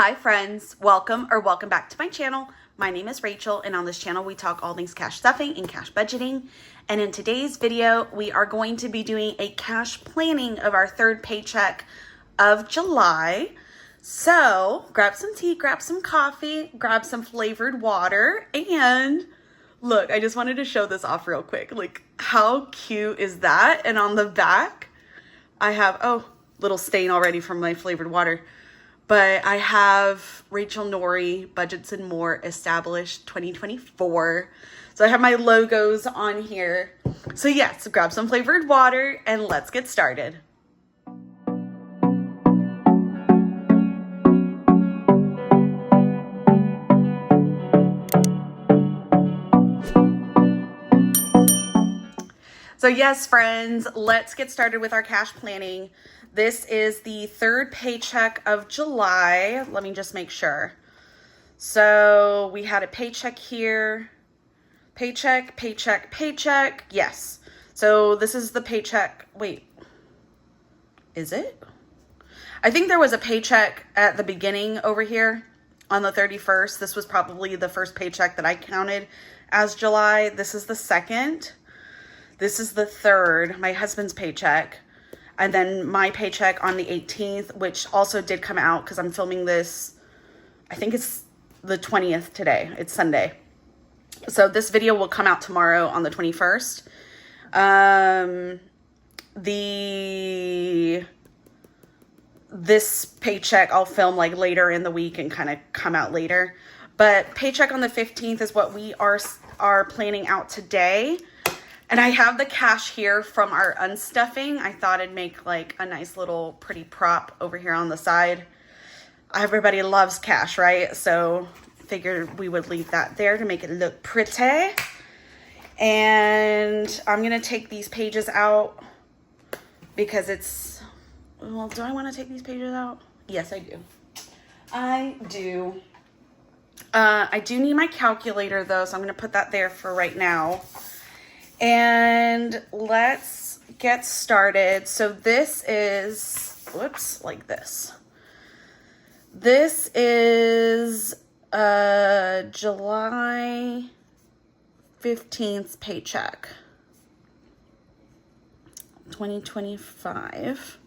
Hi friends, welcome back to my channel. My name is Rachel, and on this channel we talk all things cash stuffing and cash budgeting. And in today's video, we are going to be doing a cash planning of our third paycheck of July. So grab some tea, grab some coffee, grab some flavored water, and look, I just wanted to show this off real quick. Like, how cute is that? And on the back, I have, oh, little stain already from my flavored water. But I have Rachel Nori, Budgets and More, established 2024. So I have my logos on here. So yes, grab some flavored water and let's get started. So yes, friends, let's get started with our cash planning. This is the third paycheck of July. Let me just make sure. So we had a paycheck here. Paycheck, paycheck, paycheck. Yes. So this is the paycheck. Wait, is it? I think there was a paycheck at the beginning over here on the 31st. This was probably the first paycheck that I counted as July. This is the second. This is the third, my husband's paycheck. And then my paycheck on the 18th, which also did come out because I'm filming this, I think it's the 20th today. It's Sunday. So this video will come out tomorrow on the 21st. This paycheck I'll film like later in the week and kind of come out later. But paycheck on the 15th is what we are planning out today. And I have the cash here from our unstuffing. I thought I'd make like a nice little pretty prop over here on the side. Everybody loves cash, right? So figured we would leave that there to make it look pretty. And I'm gonna take these pages out because it's, well, do I wanna take these pages out? Yes, I do. I do. I do need my calculator though, so I'm gonna put that there for right now. And let's get started. So this is, whoops, like this. This is July 15th paycheck, 2025.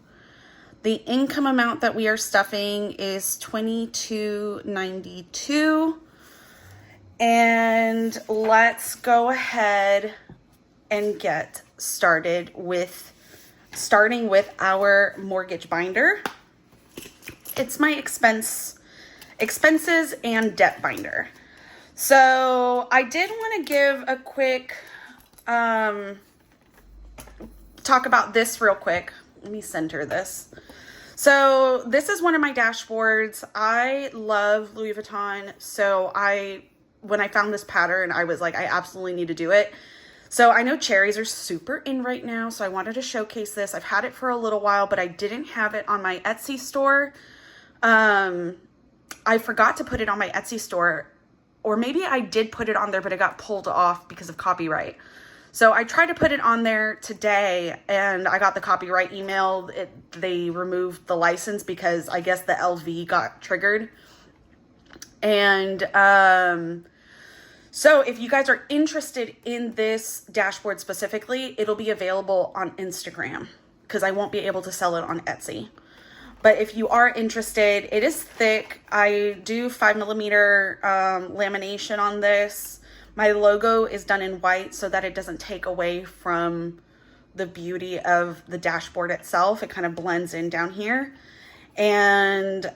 The income amount that we are stuffing is $22.92. And let's go ahead and get started with starting with our mortgage binder. It's my expenses and debt binder. So I did want to give a quick talk about this real quick. Let me center this. So this is one of my dashboards. I love Louis Vuitton. So when I found this pattern, I was like, I absolutely need to do it. So I know cherries are super in right now, so I wanted to showcase this. I've had it for a little while, but I didn't have it on my Etsy store. I forgot to put it on my Etsy store, or maybe I did put it on there, but it got pulled off because of copyright. So I tried to put it on there today, and I got the copyright email. They removed the license because I guess the LV got triggered. And so if you guys are interested in this dashboard specifically, it'll be available on Instagram because I won't be able to sell it on Etsy. But if you are interested, it is thick. I do 5mm lamination on this. My logo is done in white so that it doesn't take away from the beauty of the dashboard itself. It kind of blends in down here. And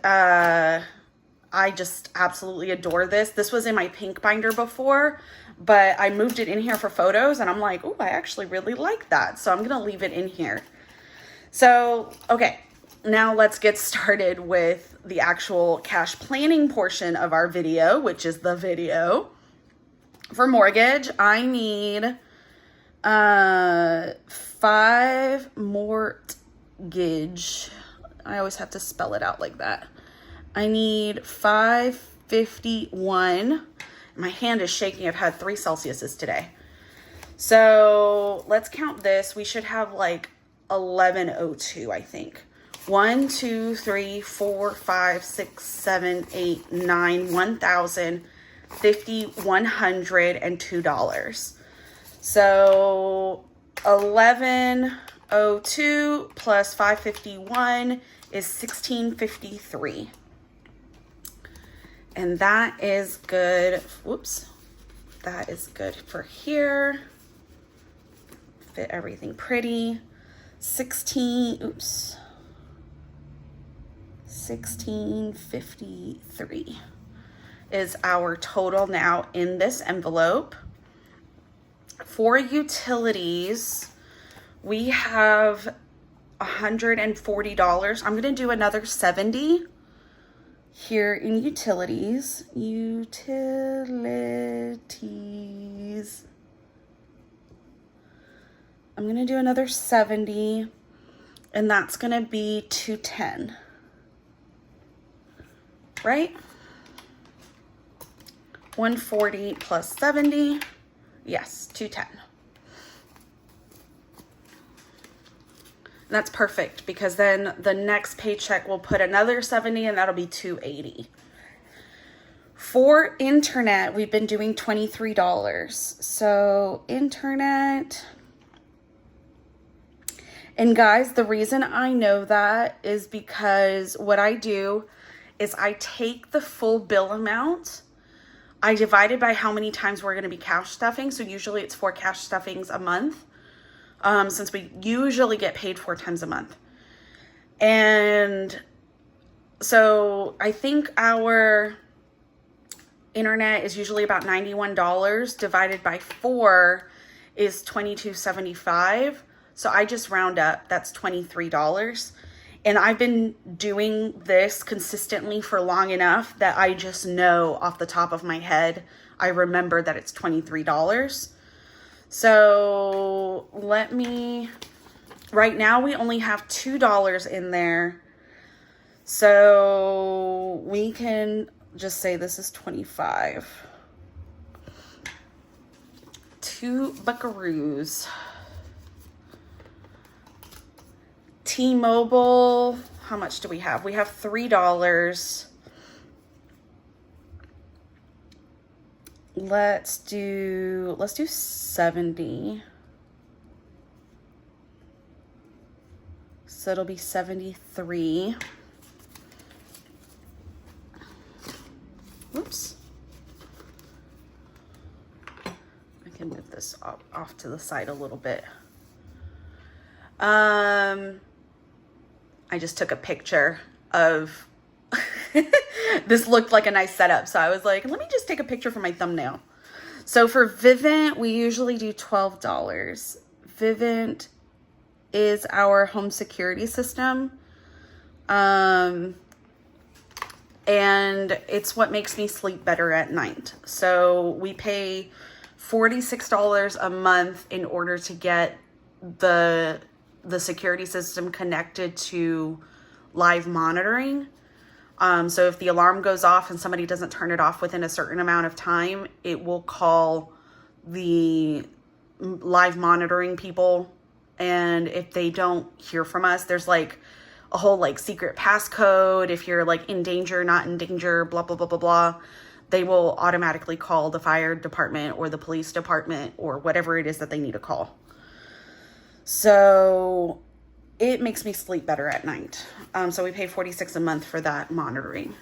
I just absolutely adore this. This was in my pink binder before, but I moved it in here for photos and I'm like, oh, I actually really like that. So I'm going to leave it in here. So, okay, now let's get started with the actual cash planning portion of our video, which is the video. For mortgage, I need 5 mortgage. I always have to spell it out like that. I need 551. My hand is shaking. I've had 3 Celsiuses today. So let's count this. We should have like 1102, I think. 1, 2, 3, 4, 5, 6, 7, 8, 9, 1,050, $102. So 1102 plus 551 is 1653. And that is good. Whoops. That is good for here. Fit everything pretty. 1653 is our total now in this envelope. For utilities, we have $140. I'm going to do another 70 here in utilities. Utilities. I'm going to do another 70, and that's going to be 210. Right? 140 plus 70. Yes, 210. And that's perfect because then the next paycheck will put another 70 and that'll be 280. For internet, we've been doing $23. So internet. And guys, the reason I know that is because what I do is I take the full bill amount, I divide it by how many times we're going to be cash stuffing. So usually it's 4 cash stuffings a month, since we usually get paid 4 times a month. And so I think our internet is usually about $91 divided by 4 is $22.75. So I just round up, that's $23. And I've been doing this consistently for long enough that I just know off the top of my head, I remember that it's $23. So right now we only have $2 in there. So we can just say this is 25. 2 buckaroos. T-Mobile, how much do we have? We have $3. Let's do 70. So it'll be 73. Oops. I can move this off to the side a little bit. I just took a picture of, this looked like a nice setup. So I was like, let me just take a picture for my thumbnail. So for Vivint, we usually do $12. Vivint is our home security system. And it's what makes me sleep better at night. So we pay $46 a month in order to get the security system connected to live monitoring. So if the alarm goes off and somebody doesn't turn it off within a certain amount of time, it will call the live monitoring people. And if they don't hear from us, there's like a whole like secret passcode. If you're like in danger, not in danger, blah, blah, blah, blah, blah, they will automatically call the fire department or the police department or whatever it is that they need to call. So it makes me sleep better at night. So we pay $46 a month for that monitoring.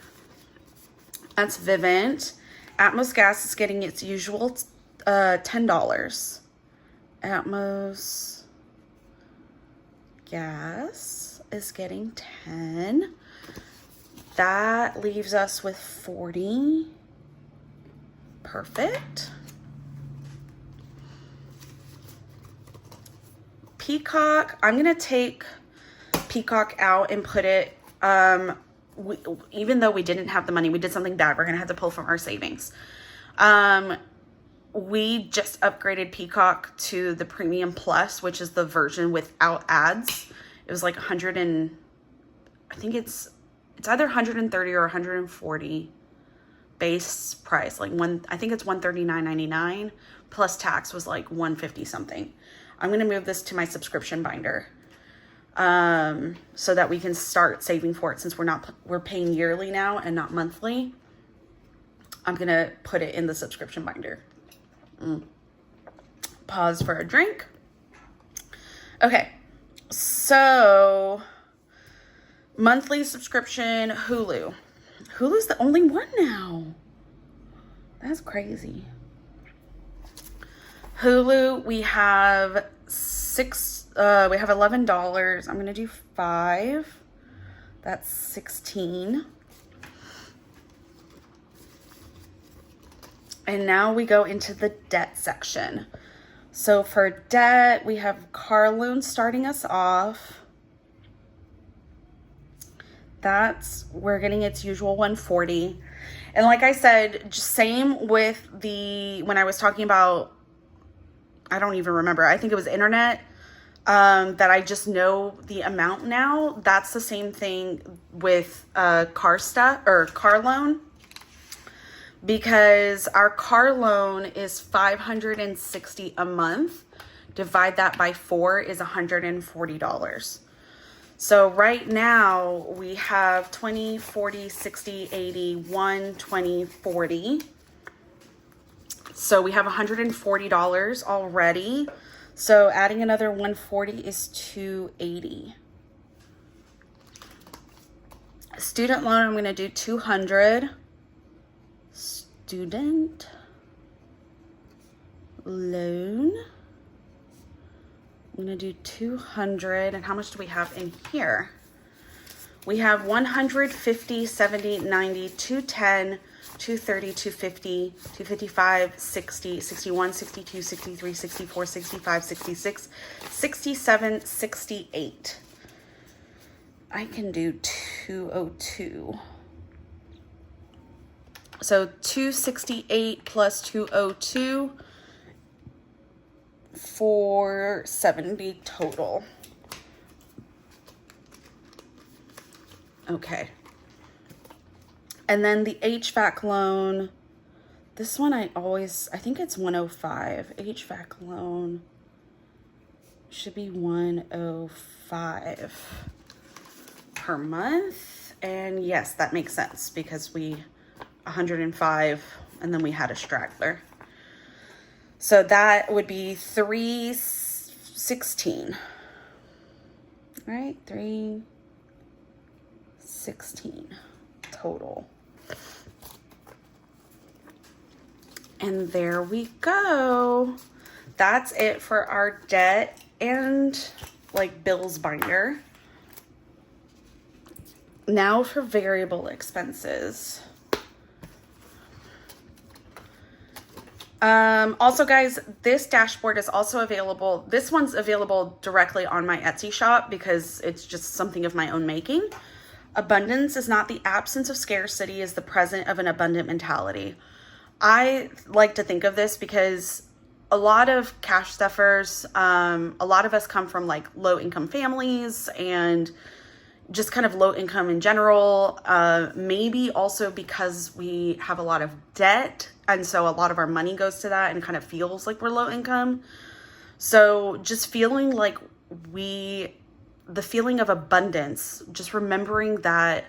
That's Vivint. Atmos Gas is getting its usual $10. Atmos Gas is getting 10. That leaves us with 40. Perfect. Peacock, I'm going to take Peacock out and put it, even though we didn't have the money, we did something bad. We're going to have to pull from our savings. We just upgraded Peacock to the Premium Plus, which is the version without ads. It was like I think it's either 130 or 140 base price. Like I think it's $139.99 plus tax was like $150 something. I'm going to move this to my subscription binder. so that we can start saving for it, since we're paying yearly now and not monthly. I'm going to put it in the subscription binder. Pause for a drink. Okay. So monthly subscription, Hulu. Hulu's the only one now. That's crazy. Hulu, we have $11. I'm going to do 5. That's 16. And now we go into the debt section. So for debt, we have car loan starting us off. We're getting its usual $140. And like I said, just same with when I was talking about, I don't even remember, I think it was internet, that I just know the amount now. That's the same thing with car loan, because our car loan is $560 a month. Divide that by 4 is $140. So right now we have 20, 40, 60, 80, 120, 40. So we have $140 already. So adding another 140 is 280. Student loan, I'm going to do 200. Student loan, I'm going to do 200. And how much do we have in here? We have 150, 70, 90, 210, 230, 250, 255, 60, 61, 62, 63, 64, 65, 66, 67, 68. I can do 202. So 268 plus 202, 470 total. Okay. And then the HVAC loan, this one I think it's 105. HVAC loan should be 105 per month. And yes, that makes sense because 105 and then we had a straggler. So that would be 316. Right? 316 total. And there we go. That's it for our debt and bills binder. Now for variable expenses. Also guys, this dashboard is also available. This one's available directly on my Etsy shop because it's just something of my own making. Abundance is not the absence of scarcity, is the present of an abundant mentality. I like to think of this because a lot of cash stuffers, a lot of us come from low income families and just kind of low income in general. Maybe also because we have a lot of debt. And so a lot of our money goes to that and kind of feels like we're low income. So just feeling the feeling of abundance, just remembering that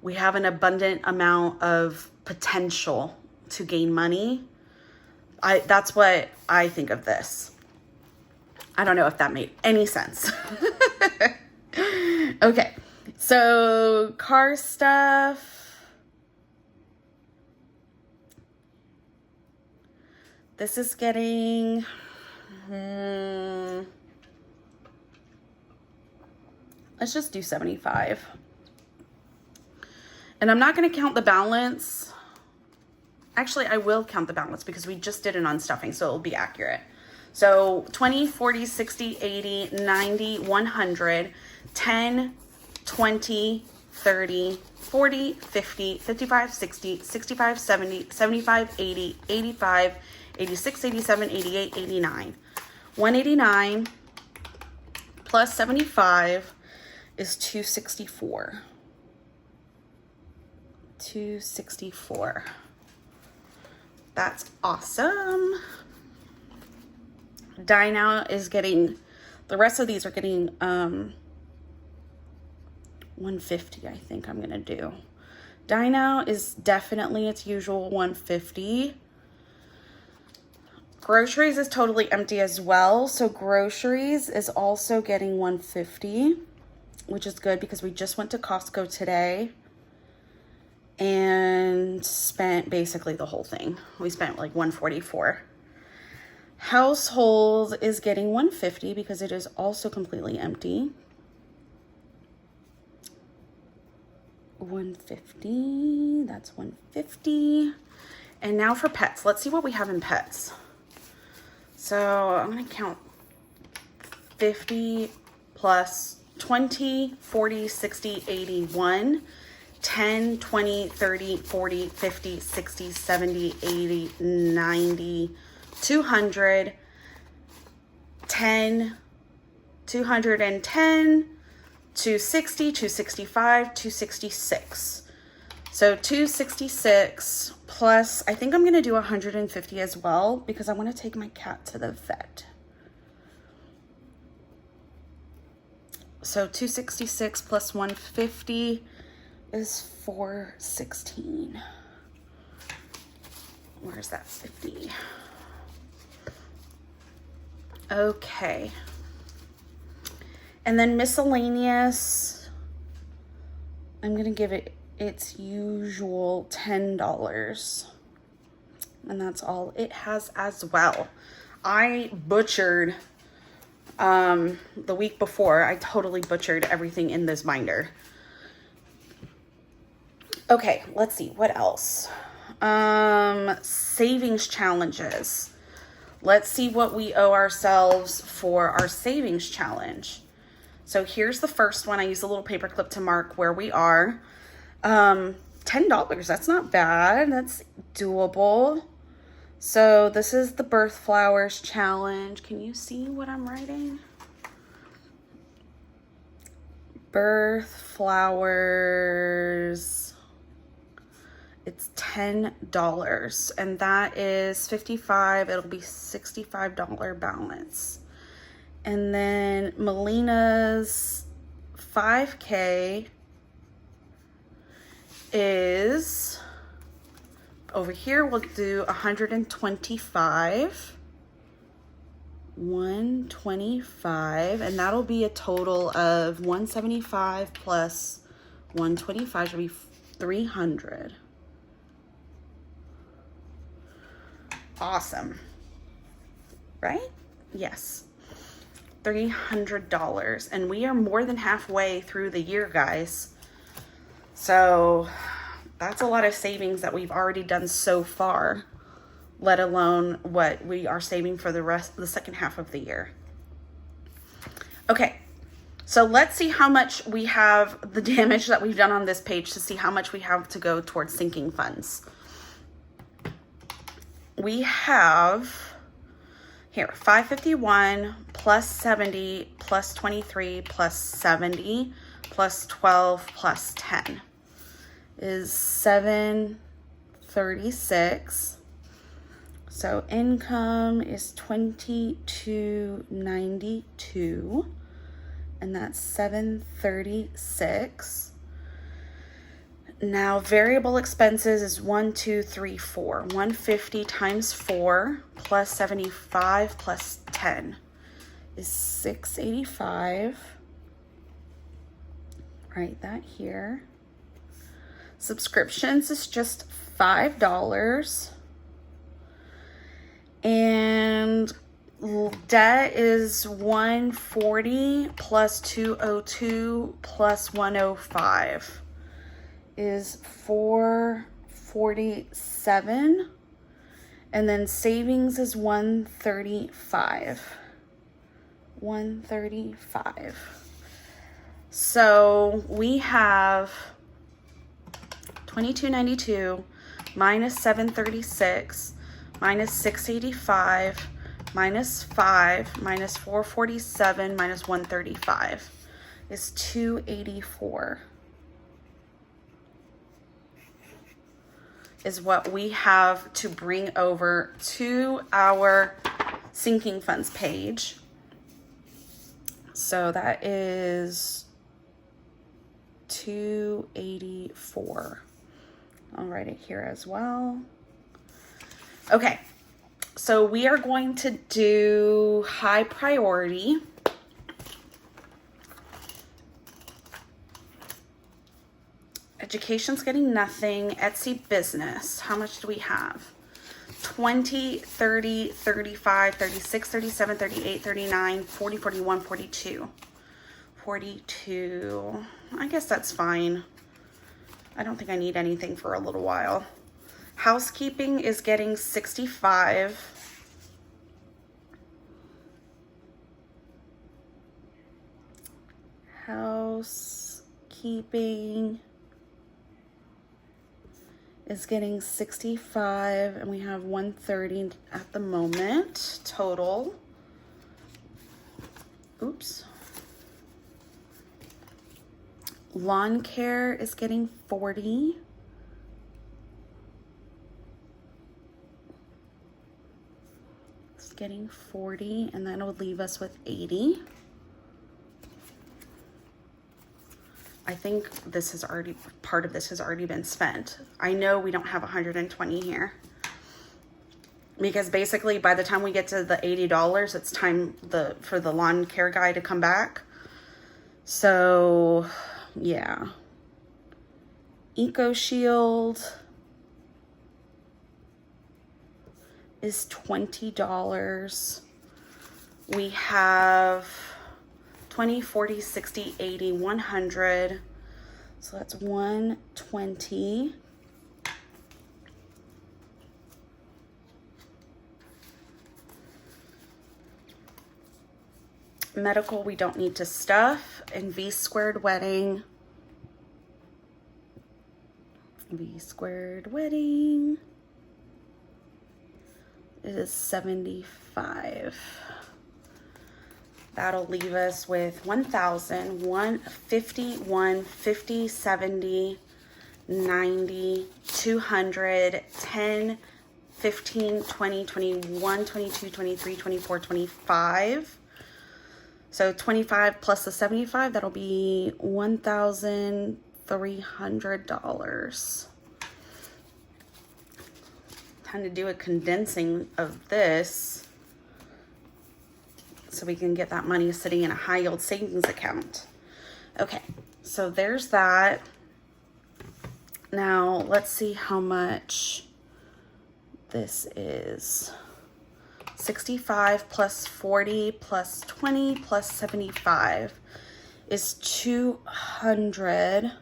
we have an abundant amount of potential to gain money. That's what I think of this. I don't know if that made any sense. Okay, so car stuff. This is getting, let's just do 75. And I'm not going to count the balance. Actually, I will count the balance because we just did it on stuffing, so it'll be accurate. So 20, 40, 60, 80, 90, 100, 10, 20, 30, 40, 50, 55, 60, 65, 70, 75, 80, 85, 86, 87, 88, 89. 189 plus 75 is 264. 264. That's awesome. Dinah is getting The rest of these are getting 150, I think I'm gonna do. Dine Out is definitely its usual 150. Groceries is totally empty as well. So groceries is also getting 150, which is good because we just went to Costco today and spent basically the whole thing. We spent like 144. Household is getting 150 because it is also completely empty. 150, that's 150. And now for pets, let's see what we have in pets. So I'm gonna count 50 plus 20, 40, 60, 81, 10, 20, 30, 40, 50, 60, 70, 80, 90, 200, 10, 210, 260, 265, 266. So 266 plus, I think I'm going to do 150 as well because I want to take my cat to the vet. So 266 plus 150 is 416. Where's that 50? Okay. And then miscellaneous, I'm going to give it its usual $10. And that's all it has as well. I butchered the week before. I totally butchered everything in this binder. Okay, let's see. What else? Savings challenges. Let's see what we owe ourselves for our savings challenge. So here's the first one. I used a little paper clip to mark where we are. $10, that's not bad. That's doable. So this is the Birth Flowers challenge. Can you see what I'm writing? Birth Flowers. It's $10 and that is 55. It'll be $65 balance. And then Melina's 5K is over here. We'll do 125. 125, and that'll be a total of 175 plus 125 should be 300. Awesome. Right? Yes. $300, and we are more than halfway through the year, guys. So that's a lot of savings that we've already done so far, let alone what we are saving for the second half of the year. Okay, so let's see how much we have, the damage that we've done on this page, to see how much we have to go towards sinking funds. We have here 551 plus 70 plus 23 plus 70 plus 12 plus 10 is 736. So income is 2292, and that's 736. Now variable expenses is 1, 2, 3, 4. 150 times 4 plus 75 plus 10 is 685. Write that here. Subscriptions is just $5. And debt is 140 plus 202 plus 105 is 447. And then savings is 135. 135. So we have 2292 minus 736 minus 685 minus 5 minus 447 minus 135 is 284 is what we have to bring over to our sinking funds page. So that is $284. I'll write it here as well. Okay, so we are going to do high priority. Education's getting nothing. Etsy business, how much do we have? 20, 30, 35, 36, 37, 38, 39, 40, 41, 42. 42. I guess that's fine. I don't think I need anything for a little while. Housekeeping is getting 65. Housekeeping is getting 65, and we have 130 at the moment total. Oops. Lawn care is getting 40. It's getting 40, and that would leave us with 80. I think this has already, part of this has already been spent. I know we don't have 120 here, because basically by the time we get to the $80, it's time for the lawn care guy to come back. So yeah. Eco Shield is $20. We have 20, 40, 60, 80, 100. So that's 120. Medical, we don't need to stuff. And V squared wedding. V squared wedding. It is 75. That'll leave us with 1,000, 150, 150, 70, 90, 200, 10, 15, 20, 21, 22, 23, 24, 25. So 25 plus the 75, that'll be $1,300. Time to do a condensing of this so we can get that money sitting in a high yield savings account. Okay, so there's that. Now let's see how much this is. 65 plus 40 plus 20 plus 75 is 200.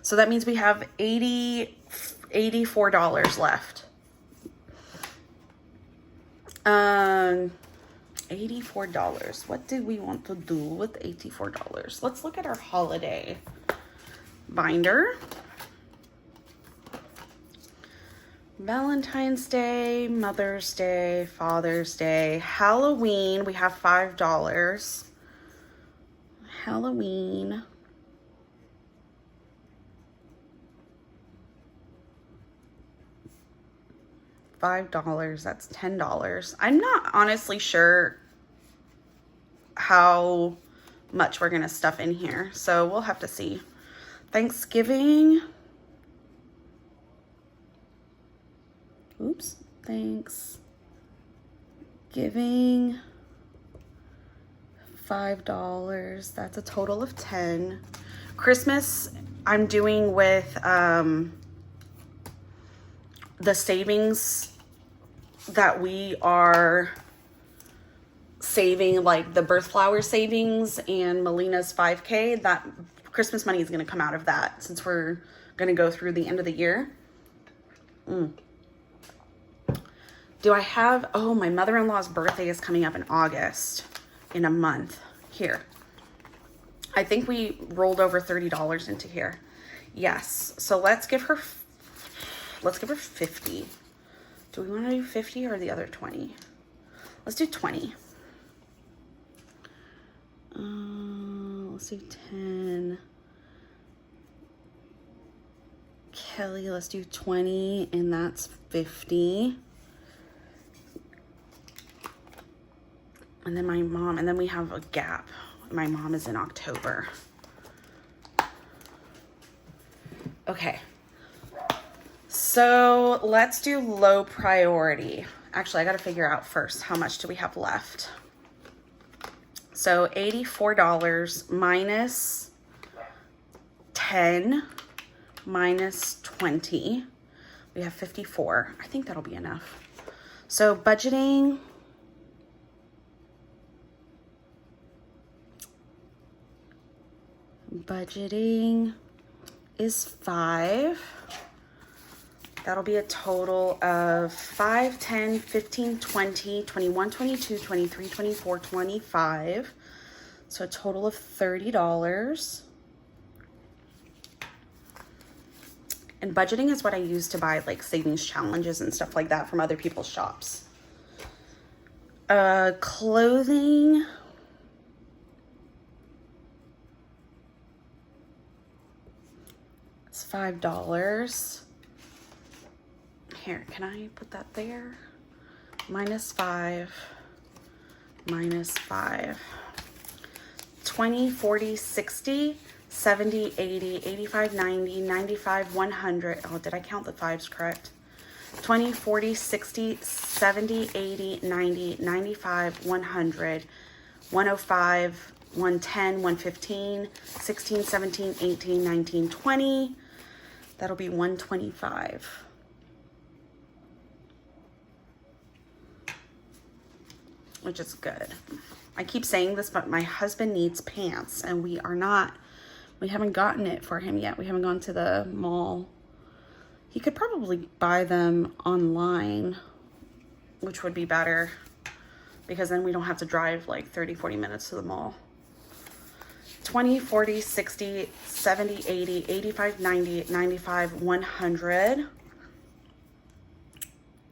So that means we have $84 left. $84. What do we want to do with $84? Let's look at our holiday binder. Valentine's Day, Mother's Day, Father's Day, Halloween, we have $5. Halloween. $5, that's $10. I'm not honestly sure how much we're gonna stuff in here, so we'll have to see. Thanksgiving. Oops, Thanksgiving, $5. That's a total of 10. Christmas, I'm doing with the savings that we are saving, like the birth flower savings and Melina's 5K. That Christmas money is going to come out of that since we're going to go through the end of the year. Do I have, oh, my mother-in-law's birthday is coming up in August, in a month. Here. I think we rolled over $30 into here. Yes. So let's give her 50. Do we want to do 50 or the other 20? Let's do 20. Let's do 10. Kelly, let's do 20, and that's 50. And then my mom, and then we have a gap. My mom is in October. Okay. So let's do low priority. Actually, I got to figure out first, how much do we have left? So $84 minus 10 minus 20. We have 54. I think that'll be enough. So budgeting. Budgeting is 5. That'll be a total of 5, 10, 15, 20, 21, 22, 23, 24, 25. So a total of $30. And budgeting is what I use to buy like savings challenges and stuff like that from other people's shops. Clothing. It's $5. Here, can I put that there? Minus 5, minus 5. 20, 40, 60, 70, 80, 85, 90, 95, 100. Oh, did I count the 5s correct? 20, 40, 60, 70, 80, 90, 95, 100, 105, 110, 115, 16, 17, 18, 19, 20. That'll be 125. Which is good. I keep saying this, but my husband needs pants and we haven't gotten it for him yet. We haven't gone to the mall. He could probably buy them online, which would be better because then we don't have to drive like 30, 40 minutes to the mall. 20, 40, 60, 70, 80, 85, 90, 95, 100.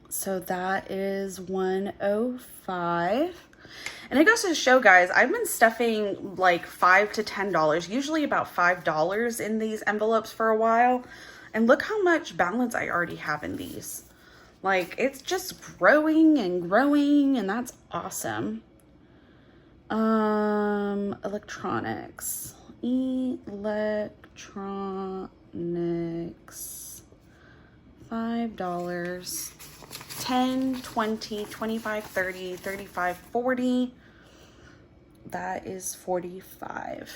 So that is 105. And it goes to show, guys, I've been stuffing like $5 to $10, usually about $5 in these envelopes for a while. And look how much balance I already have in these. Like, it's just growing and growing, and that's awesome. Electronics. Electronics. $5. 10, 20, 25, 30, 35, 40. That is 45.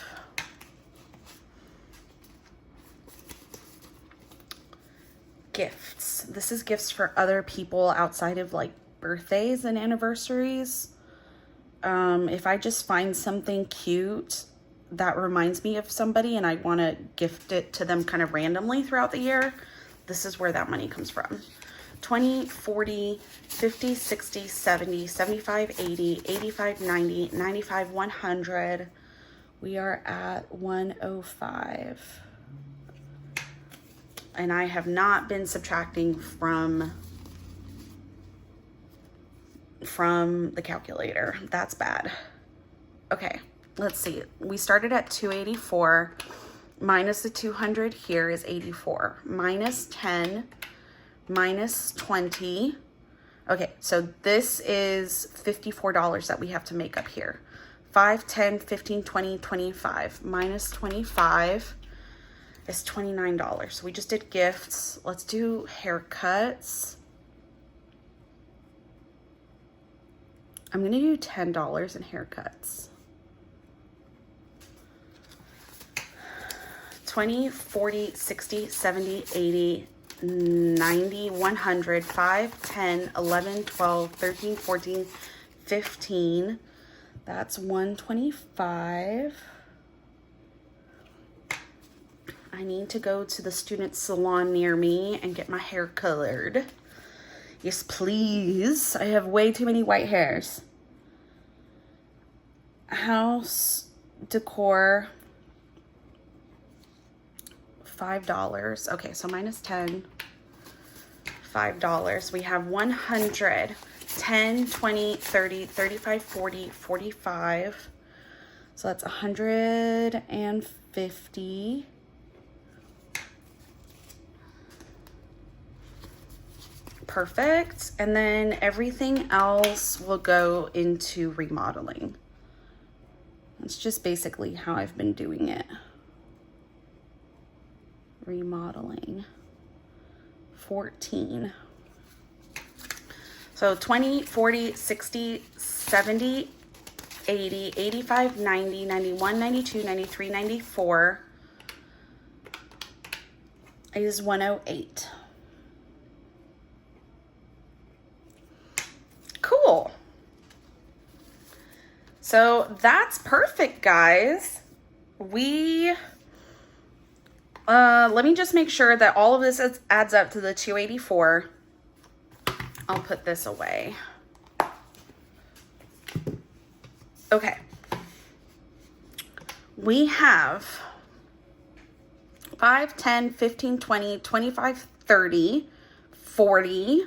Gifts. This is gifts for other people outside of like birthdays and anniversaries. If I just find something cute that reminds me of somebody and I want to gift it to them kind of randomly throughout the year, this is where that money comes from. 20, 40, 50, 60, 70, 75, 80, 85, 90, 95, 100. We are at 105. And I have not been subtracting from the calculator. That's bad. Okay, let's see. We started at 284. Minus the 200 here is 84. Minus 10. Minus 20. Okay, so this is $54 that we have to make up here. 5, 10, 15, 20, 25. Minus 25 is $29. So we just did gifts. Let's do haircuts. I'm gonna do $10 in haircuts. 20, 40, 60, 70, 80, 90, 100, 5, 10, 11, 12, 13, 14, 15. That's 125. I need to go to the student salon near me and get my hair colored. Yes, please. I have way too many white hairs. House decor. $5. Okay, so minus 10. $5. We have 100. 10, 20, 30, 35, 40, 45. So that's 150. Perfect. And then everything else will go into remodeling. It's just basically how I've been doing it. Remodeling. 14. So 20, 40, 60, 70, 80, 85, 90, 91, 92, 93, 94 is 108. Cool. So that's perfect, guys. Let me just make sure that all of this adds up to the 284. I'll put this away. Okay. We have 5, 10, 15, 20, 25, 30, 40,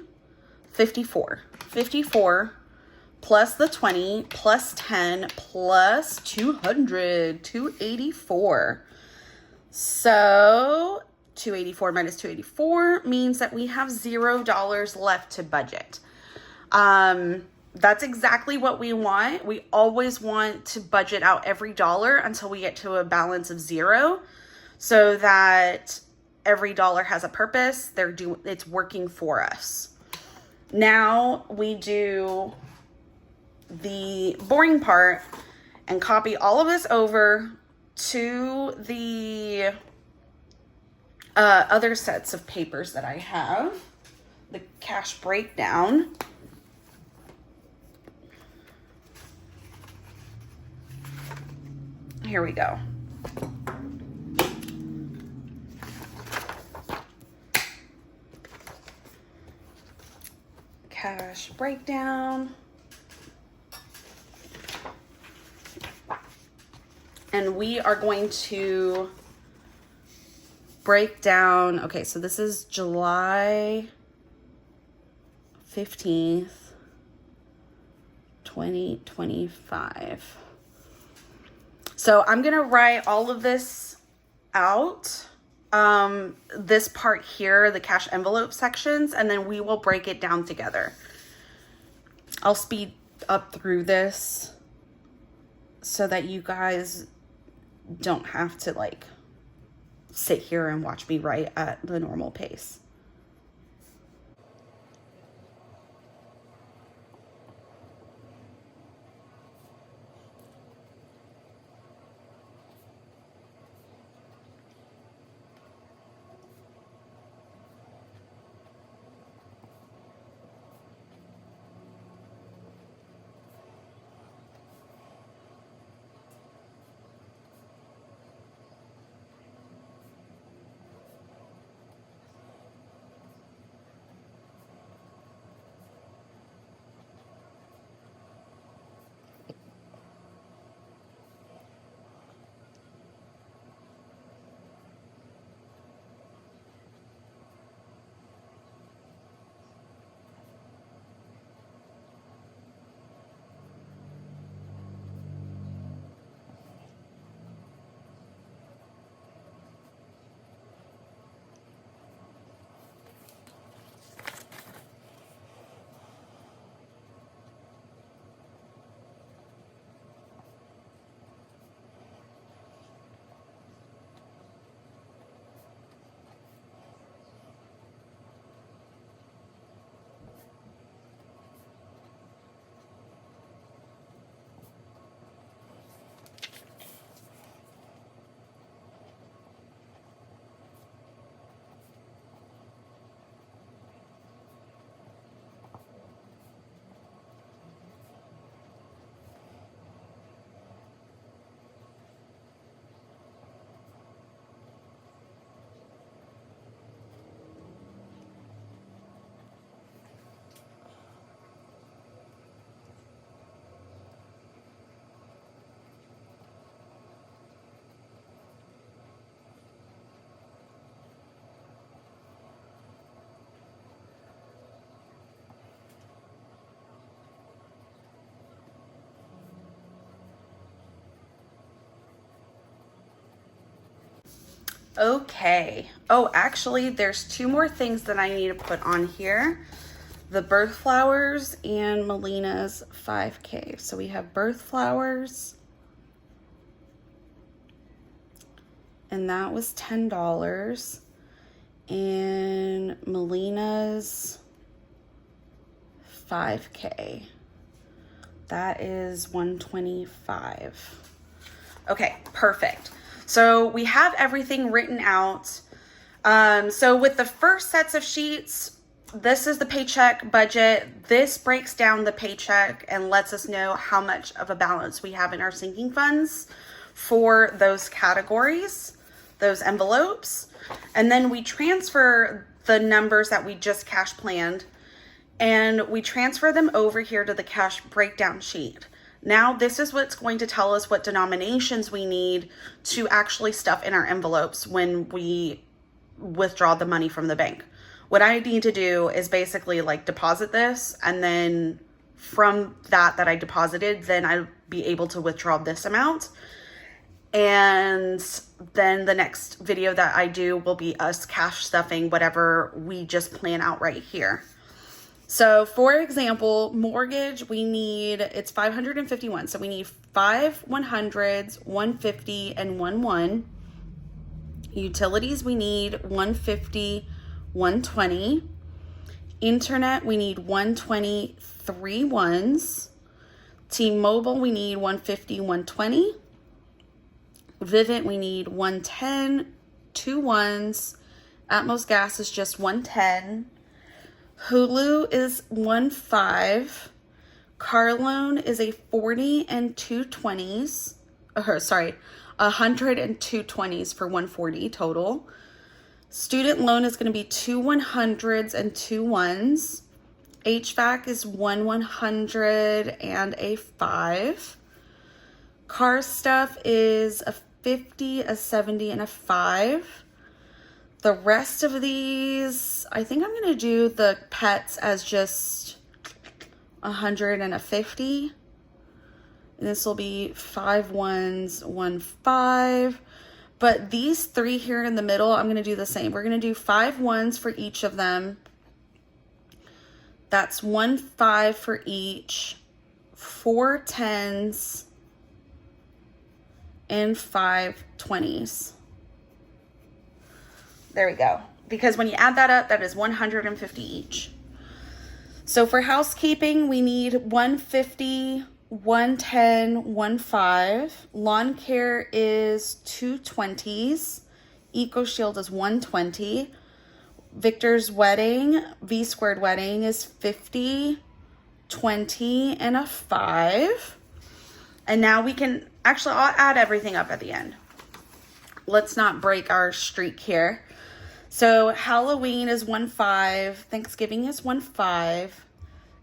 54. 54 plus the 20 plus 10 plus 200, 284. So 284 minus 284 means that we have $0 left to budget. That's exactly what we want. We always want to budget out every dollar until we get to a balance of 0, so that every dollar has a purpose. It's working for us. Now we do the boring part and copy all of this over to the other sets of papers that I have, the cash breakdown. Here we go. Cash breakdown. And we are going to break down, okay, so this is July 15th, 2025. So I'm going to write all of this out, this part here, the cash envelope sections, and then we will break it down together. I'll speed up through this so that you guys don't have to like sit here and watch me write at the normal pace. Okay. Oh, actually, there's 2 more things that I need to put on here. The birth flowers and Melina's 5K. So we have birth flowers and that was $10. And Melina's $5K. That is $125. Okay, perfect. So we have everything written out. So with the first sets of sheets, this is the paycheck budget. This breaks down the paycheck and lets us know how much of a balance we have in our sinking funds for those categories, those envelopes. And then we transfer the numbers that we just cash planned, and we transfer them over here to the cash breakdown sheet. Now, this is what's going to tell us what denominations we need to actually stuff in our envelopes when we withdraw the money from the bank. What I need to do is basically like deposit this, and then from that I deposited, then I'll be able to withdraw this amount. And then the next video that I do will be us cash stuffing whatever we just plan out right here. So for example, mortgage, we need, it's 551. So we need 5 100s, 150, and 1 Utilities, we need 150, 120. Internet, we need 120, 3 ones. T-Mobile, we need 150, 120. Vivint, we need 110, 2 ones. Atmos Gas is just 110. Hulu is 15. Car loan is a 40 and 2 20s. Sorry, 100 and 2 20s for 140 total. Student loan is going to be 2 100s and 2 ones. HVAC is 1 100 and a 5. Car stuff is a 50, a 70, and a 5. The rest of these, I think I'm going to do the pets as just 100 and a 50. And this will be 5 ones, 1 5. But these 3 here in the middle, I'm going to do the same. We're going to do 5 ones for each of them. That's 1 5 for each. 4 10s. And 5 20s. There we go. Because when you add that up, that is 150 each. So for housekeeping, we need 150, 110, 15. Lawn care is 2 20s. Eco Shield is 120. Victor's wedding, V squared wedding is 50, 20, and a 5. And now we can, actually, I'll add everything up at the end. Let's not break our streak here. So Halloween is 1 5. Thanksgiving is 1 5.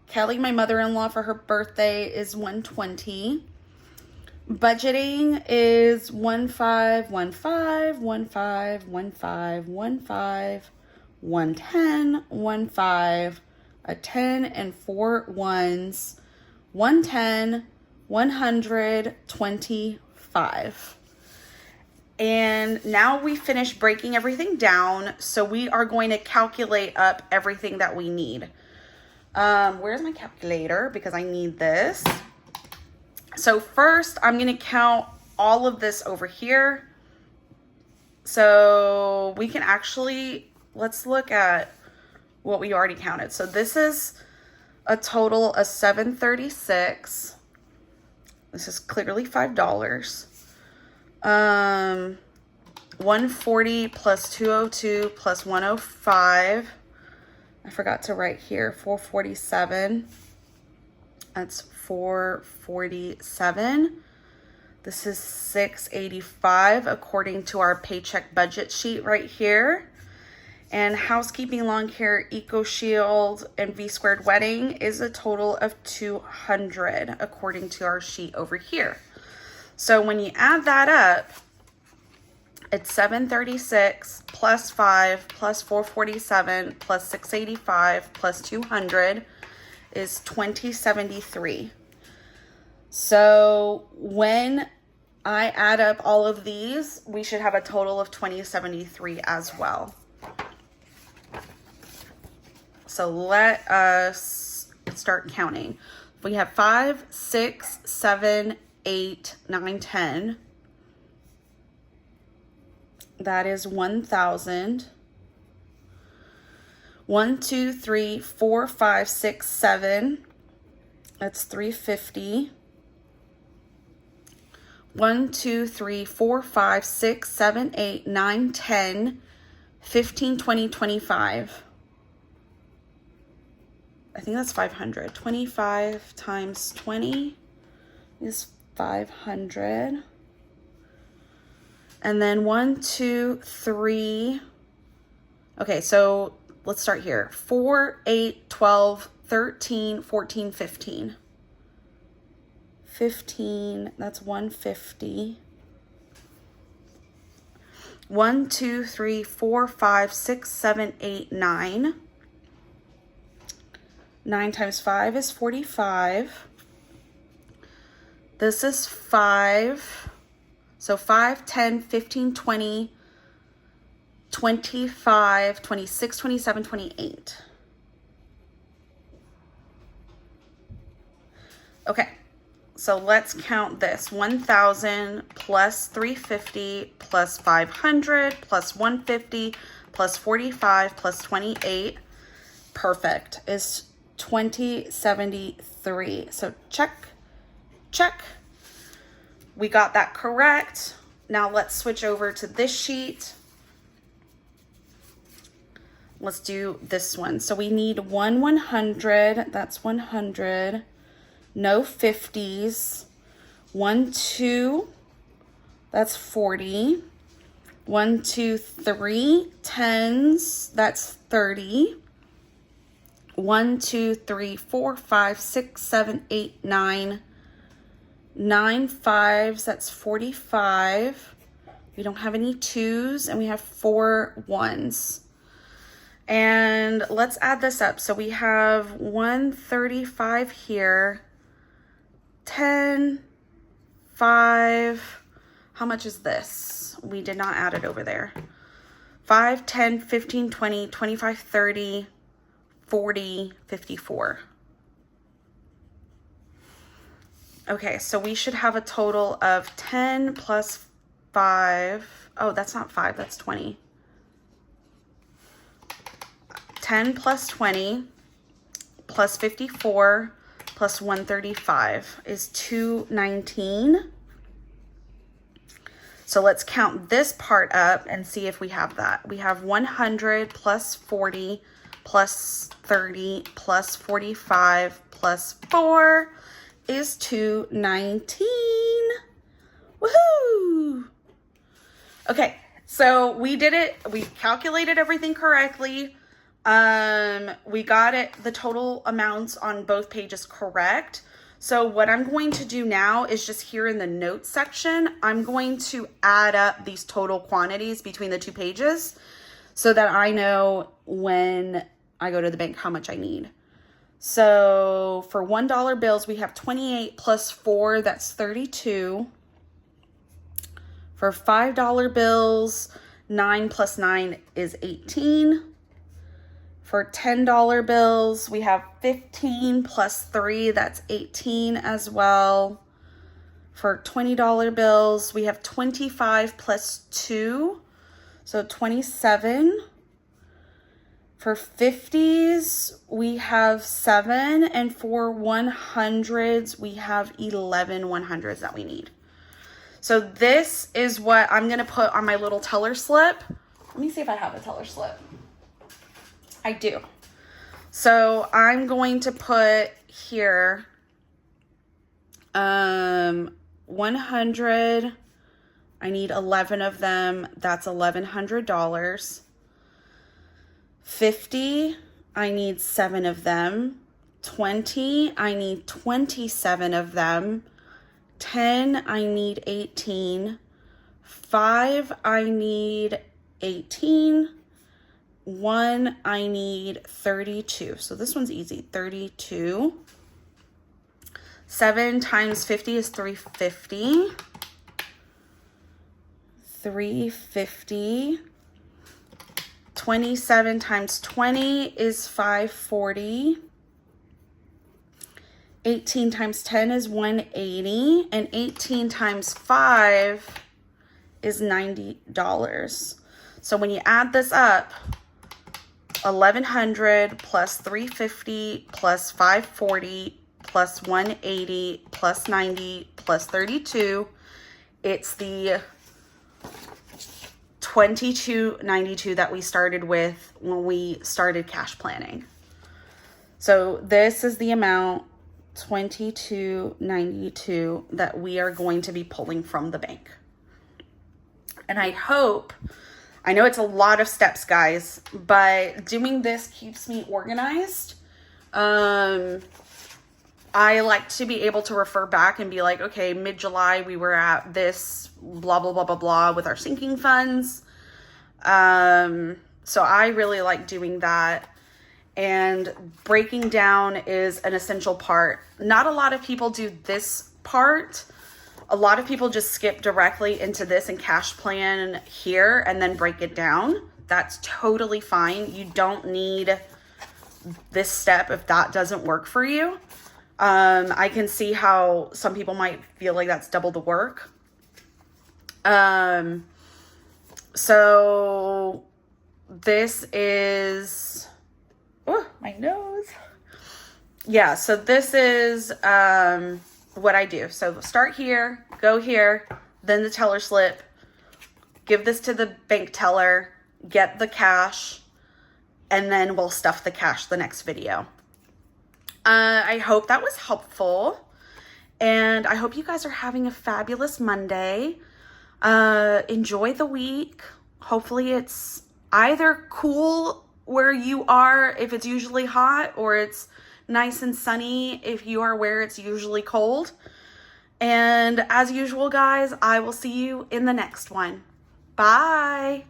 Kelly, my mother-in-law, for her birthday is 120. Budgeting is 1 5, 1 5, 1 5, 1 5, 1 5, 110, 1 5, a 10, and 4 ones. 110, 125. And now we finished breaking everything down, so we are going to calculate up everything that we need. Where's my calculator? Because I need this. So first, I'm going to count all of this over here. So we can actually, let's look at what we already counted. So this is a total of $736. This is clearly $5. 140 plus 202 plus 105. I forgot to write here, 447. That's 447. This is 685 according to our paycheck budget sheet right here. And housekeeping, lawn care, Eco Shield, and V squared wedding is a total of 200 according to our sheet over here. So when you add that up, it's 736 plus 5 plus 447 plus 685 plus 200 is 2073. So when I add up all of these, we should have a total of 2073 as well. So let us start counting. We have 5, 6, 7, 8, 9, 10. that is 1,000. 1, 2, 3, 4, 5, 6, 7. That's 350. 1, 2, 3, 4, 5, 6, 7, 8, 9, 10, 15, 20, 25. I think that's 500. 25 times 20 is 500. And then 1, 2, 3. Okay, so let's start here. 4, 8, 12, 13, 14, 15. 15, that's 150. 1, 2, 3, 4, 5, 6, 7, 8, 9. 9 times 5 is 45. This is 5. So 5, 10, 15, 20, 25, 26, 27, 28. Okay, so let's count this. 1,000 plus 350 plus 500 plus 150 plus 45 plus 28. Perfect. Is 2073. So check, check. We got that correct. Now let's switch over to this sheet. Let's do this one. So we need 100. That's 100. No 50s. 1, 2. That's 40. 1, 2, 3 10s. That's 30. 1, 2, 3, 4, 5, 6, 7, 8, 9. 9 5s, that's 45. We don't have any 2s, and we have 4 1s. And let's add this up. So we have 135 here. 10, 5. How much is this? We did not add it over there. 5, 10, 15, 20, 25, 30, 40, 54. Okay, so we should have a total of 10 plus 5. Oh, that's not 5, that's 20. 10 plus 20 plus 54 plus 135 is 219. So let's count this part up and see if we have that. We have 100 plus 40 plus 30 plus 45 plus 4 is 219. Woohoo! Okay, so we did it. We calculated everything correctly. We got it, the total amounts on both pages correct. So what I'm going to do now is just here in the notes section, I'm going to add up these total quantities between the two pages so that I know when I go to the bank how much I need. So for $1 bills, we have 28 plus 4, that's 32. For $5 bills, 9 plus 9 is 18. For $10 bills, we have 15 plus 3, that's 18 as well. For $20 bills, we have 25 plus 2, so 27. For 50s, we have 7, and for 100s, we have 11 100s that we need. So this is what I'm gonna put on my little teller slip. Let me see if I have a teller slip. I do. So I'm going to put here 100. I need 11 of them. That's $1,100. 50, I need 7 of them. 20, I need 27 of them. 10, I need 18. 5, I need 18. 1, I need 32. So this one's easy, 32. 7 times 50 is 350. 350. 27 times 20 is 540. 18 times 10 is 180. And 18 times 5 is $90. So when you add this up, 1,100 plus 350 plus 540 plus 180 plus 90 plus 32, it's the 2292 that we started with when we started cash planning. So this is the amount, 2292, that we are going to be pulling from the bank. And I know it's a lot of steps, guys, but doing this keeps me organized. I like to be able to refer back and be like, okay, mid-July, we were at this, blah, blah, blah, blah, blah, with our sinking funds. So I really like doing that. And breaking down is an essential part. Not a lot of people do this part. A lot of people just skip directly into this and cash plan here and then break it down. That's totally fine. You don't need this step if that doesn't work for you. I can see how some people might feel like that's double the work. So this is, oh, my nose. Yeah, so this is what I do. So start here, go here, then the teller slip, give this to the bank teller, get the cash, and then we'll stuff the cash the next video. I hope that was helpful, and I hope you guys are having a fabulous Monday. Enjoy the week. Hopefully it's either cool where you are if it's usually hot, or it's nice and sunny if you are where it's usually cold. And as usual, guys, I will see you in the next one. Bye.